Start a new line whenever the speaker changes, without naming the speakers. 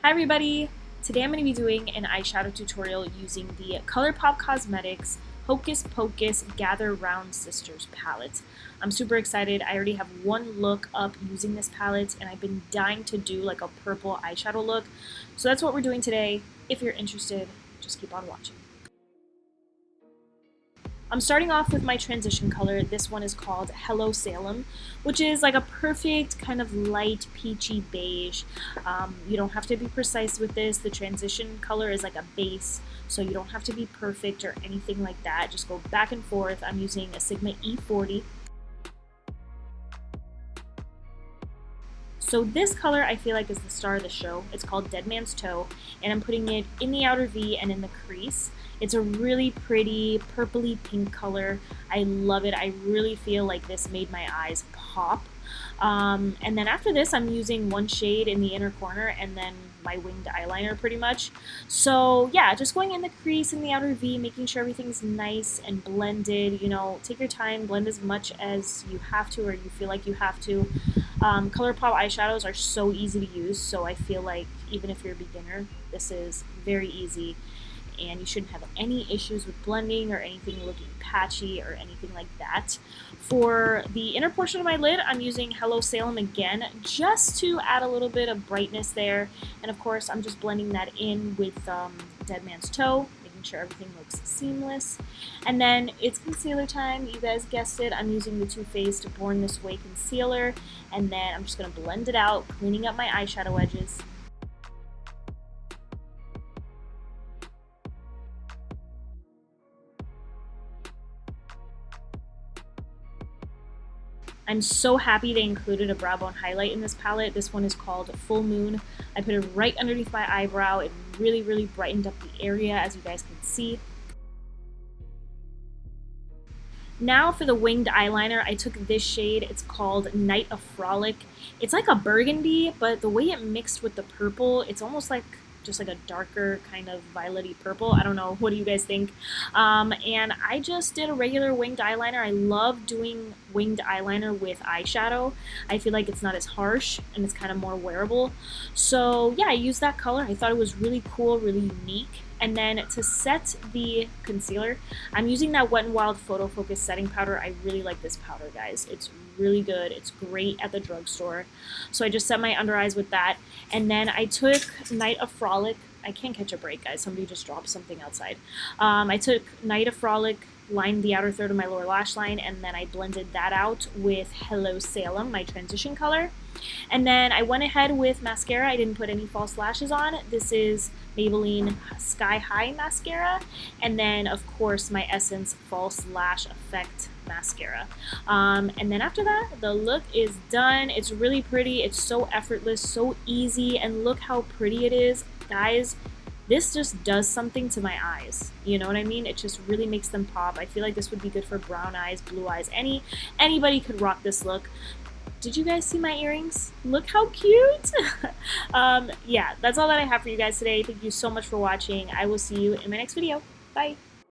Hi everybody! Today I'm going to be doing an eyeshadow tutorial using the Colourpop Cosmetics Hocus Pocus Gather Round Sisters palette. I'm super excited. I already have one look up using this palette and I've been dying to do like a purple eyeshadow look. So that's what we're doing today. If you're interested, just keep on watching. I'm starting off with my transition color. This one is called Hello Salem, which is like a perfect kind of light peachy beige. You don't have to be precise with this. The transition color is like a base, so you don't have to be perfect or anything like that. Just go back and forth. I'm using a Sigma E40. So this color I feel like is the star of the show. It's called Dead Man's Toe, and I'm putting it in the outer V and in the crease. It's a really pretty purpley pink color. I love it. I really feel like this made my eyes pop. And then after this, I'm using one shade in the inner corner and then my winged eyeliner pretty much. So yeah, just going in the crease in the outer V, making sure everything's nice and blended. You know, take your time, blend as much as you have to or you feel like you have to. Colourpop eyeshadows are so easy to use, so I feel like even if you're a beginner, this is very easy and you shouldn't have any issues with blending or anything looking patchy or anything like that. For the inner portion of my lid, I'm using Hello Salem again just to add a little bit of brightness there, and of course I'm just blending that in with Dead Man's Toe, making sure everything looks seamless. And then it's concealer time. You guys guessed it, I'm using the Too Faced Born This Way concealer, and then I'm just going to blend it out, cleaning up my eyeshadow edges. I'm so happy they included a brow bone highlight in this palette. This one is called Full Moon. I put it right underneath my eyebrow. It really brightened up the area, as you guys can see. Now for the winged eyeliner, I took this shade. It's called Night of Frolic. It's like a burgundy, but the way it mixed with the purple, it's almost like just like a darker kind of violet-y purple. I don't know, what do you guys think? And I just did a regular winged eyeliner. I love doing winged eyeliner with eyeshadow. I feel like it's not as harsh and it's kind of more wearable. So yeah, I used that color. I thought it was really cool, really unique. And then to set the concealer, I'm using that Wet n Wild Photo Focus setting powder. I really like this powder, guys. It's really good. It's great at the drugstore. So I just set my under eyes with that. And then I took Night of Frolic. I can't catch a break, guys. Somebody just dropped something outside. I took Night of Frolic, lined the outer third of my lower lash line, and then I blended that out with Hello Salem, my transition color. And then I went ahead with mascara. I didn't put any false lashes on. This is Maybelline Sky High mascara, and then of course my Essence False Lash Effect mascara. And then after that, the look is done. It's really pretty. It's so effortless, so easy, and look how pretty it is, guys. This just does something to my eyes. You know what I mean? It just really makes them pop. I feel like this would be good for brown eyes, blue eyes. Anybody could rock this look. Did you guys see my earrings? Look how cute! Yeah, that's all that I have for you guys today. Thank you so much for watching. I will see you in my next video. Bye!